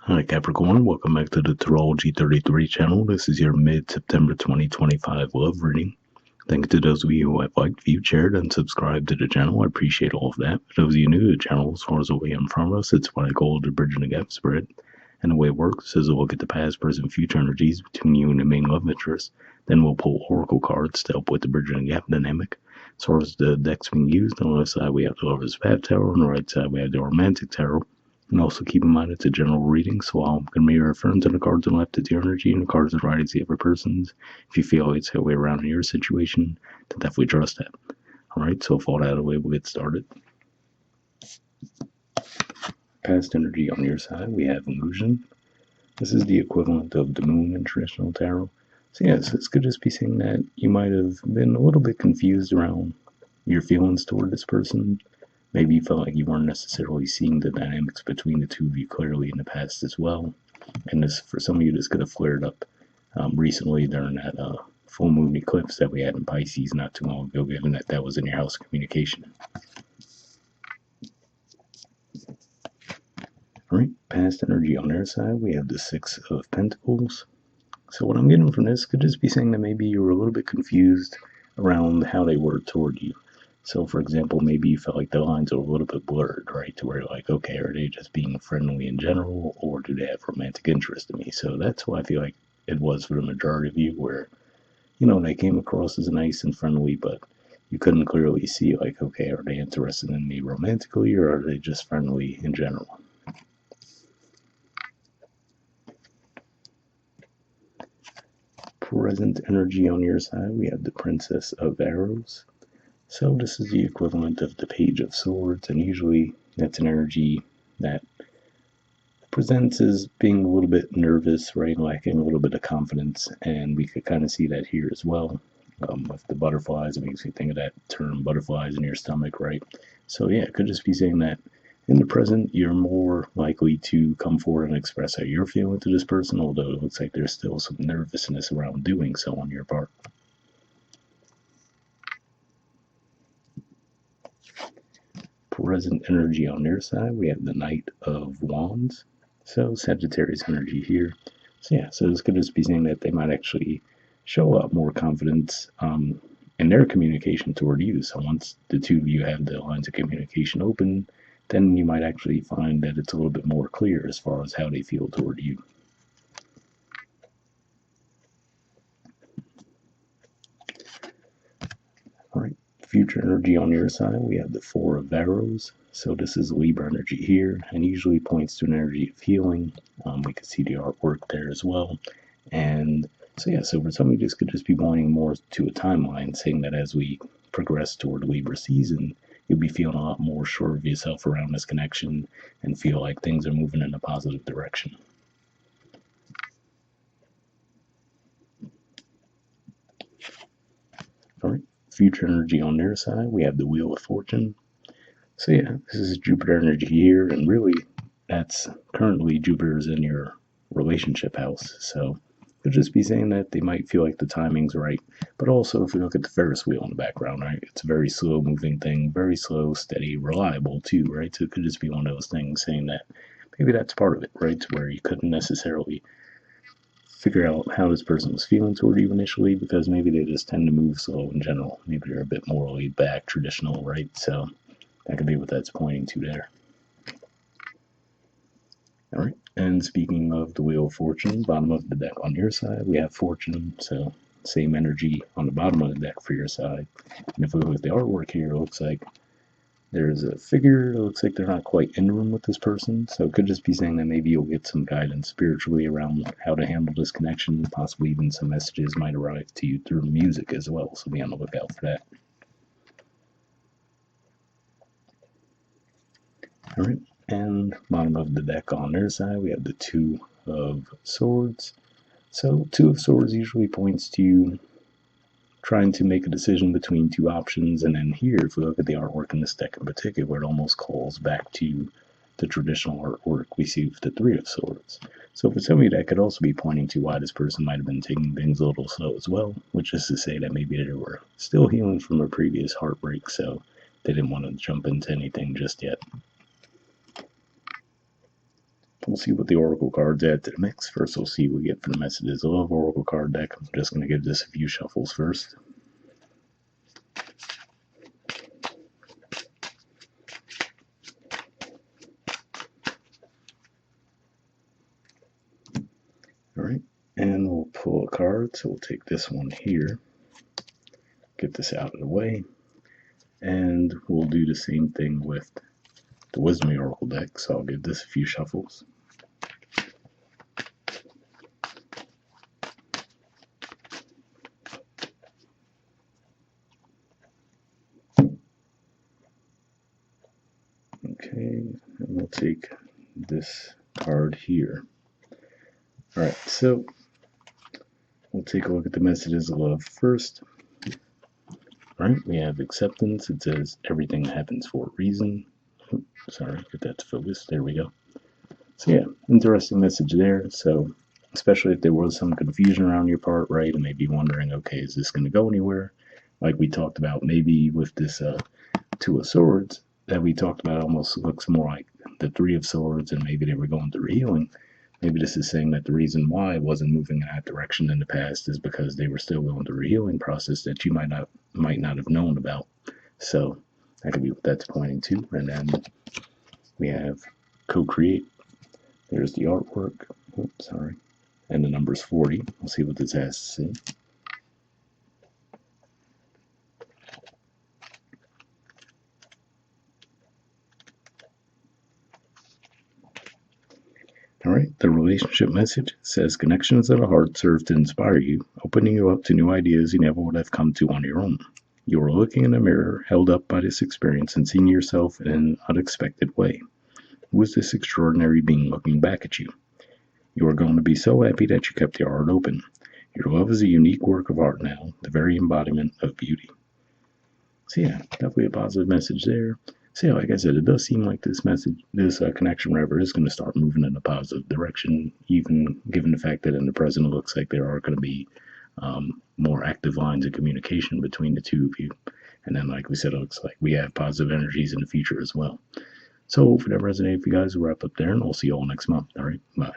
Hi Capricorn, welcome back to the Astrology 33 channel. This is your mid-September 2025 love reading. Thanks to those of you who have liked, viewed, shared, and subscribed to the channel. I appreciate all of that. For those of you new to the channel, as far as the way I'm from us, it's what I call the Bridging the Gap spread. And the way it works is we'll look at the past, present, future energies between you and the main love interest. Then we'll pull oracle cards to help with the Bridging the Gap dynamic. As far as the decks being used, on the left side we have the Lover's Path Tarot, on the right side we have the Romantic Tarot. And also keep in mind it's a general reading, so I'm going to be referring to the cards on the left as your energy and the cards on the right as the other person's. If you feel it's the way around in your situation, then definitely trust that. Alright, so with all that out of the way, we'll get started. Past energy on your side, we have illusion. This is the equivalent of the moon in traditional tarot. So yes, this could just be saying that you might have been a little bit confused around your feelings toward this person. Maybe you felt like you weren't necessarily seeing the dynamics between the two of you clearly in the past as well. And this, for some of you, this could have flared up recently during that full moon eclipse that we had in Pisces not too long ago, given that that was in your house of communication. Alright, past energy on their side, we have the Six of Pentacles. So what I'm getting from this could just be saying that maybe you were a little bit confused around how they were toward you. So, for example, maybe you felt like the lines are a little bit blurred, right? To where you're like, okay, are they just being friendly in general, or do they have romantic interest in me? So that's why I feel like it was for the majority of you, where, they came across as nice and friendly, but you couldn't clearly see, like, okay, are they interested in me romantically, or are they just friendly in general? Present energy on your side, we have the Princess of Arrows. So this is the equivalent of the Page of Swords, and usually that's an energy that presents as being a little bit nervous, right, lacking a little bit of confidence, and we could kind of see that here as well. With the butterflies, it makes me think of that term, butterflies in your stomach, right? So yeah, it could just be saying that in the present, you're more likely to come forward and express how you're feeling to this person, although it looks like there's still some nervousness around doing so on your part. Present energy on their side, we have the Knight of Wands. So Sagittarius energy here. So yeah, so this could just be saying that they might actually show a lot more confidence in their communication toward you. So once the two of you have the lines of communication open, then you might actually find that it's a little bit more clear as far as how they feel toward you. All right. Future energy on your side, we have the Four of Arrows. So this is Libra energy here, and usually points to an energy of healing. We could see the artwork there as well. And so yeah, so for some of you, this could just be pointing more to a timeline, saying that as we progress toward Libra season, you'll be feeling a lot more sure of yourself around this connection and feel like things are moving in a positive direction. All right. Future energy on their side, we have the Wheel of Fortune. So yeah, this is Jupiter energy here, and really that's currently Jupiter's in your relationship house. So could just be saying that they might feel like the timing's right. But also if we look at the Ferris wheel in the background, right, it's a very slow moving thing, very slow, steady, reliable too, right? So it could just be one of those things saying that maybe that's part of it, right? To where you couldn't necessarily figure out how this person was feeling toward you initially, because maybe they just tend to move slow in general. Maybe they're a bit more laid back, traditional, right? So that could be what that's pointing to there. All right, and speaking of the Wheel of Fortune, bottom of the deck on your side, we have Fortune, so same energy on the bottom of the deck for your side. And if we look at the artwork here, it looks like there's a figure. It looks like they're not quite in the room with this person, so it could just be saying that maybe you'll get some guidance spiritually around how to handle this connection. Possibly even some messages might arrive to you through music as well, so be on the lookout for that. All right, and bottom of the deck on their side, we have the Two of Swords. So Two of Swords usually points to you trying to make a decision between two options, and then here, if we look at the artwork in this deck in particular, it almost calls back to the traditional artwork we see with the Three of Swords. So for some of you, that could also be pointing to why this person might have been taking things a little slow as well, which is to say that maybe they were still healing from a previous heartbreak, so they didn't want to jump into anything just yet. we'll see what the Oracle cards add to the mix. First, we'll see what we get for the Messages of Love Oracle card deck. I'm just going to give this a few shuffles first. All right, and we'll pull a card. So we'll take this one here, get this out of the way, and we'll do the same thing with the Wisdom Oracle deck. So I'll give this a few shuffles. Okay, and we'll take this card here. All right, so we'll take a look at the Messages of Love first. All right, we have acceptance. It says everything happens for a reason. Oops, sorry, get that to focus. There we go. So yeah, interesting message there. So especially if there was some confusion around your part, right, and maybe wondering, okay, is this going to go anywhere? Like we talked about, maybe with this Two of Swords that we talked about, almost looks more like the Three of Swords, and maybe they were going through healing. Maybe this is saying that the reason why it wasn't moving in that direction in the past is because they were still going through a healing process that you might not have known about. So that could be what that's pointing to. And then we have co-create. There's the artwork. Oops, sorry. And the number's 40. We'll see what this has to say. All right, the relationship message says connections of the heart serve to inspire you, opening you up to new ideas you never would have come to on your own. You are looking in a mirror, held up by this experience, and seeing yourself in an unexpected way. Who is this extraordinary being looking back at you? You are going to be so happy that you kept your heart open. Your love is a unique work of art now, the very embodiment of beauty. So yeah, definitely a positive message there. So yeah, like I said, it does seem like this connection rather is going to start moving in a positive direction, even given the fact that in the present it looks like there are going to be more active lines of communication between the two of you. And then, like we said, it looks like we have positive energies in the future as well. So hopefully that resonated for you guys. We'll wrap up there, and we'll see you all next month. All right, bye.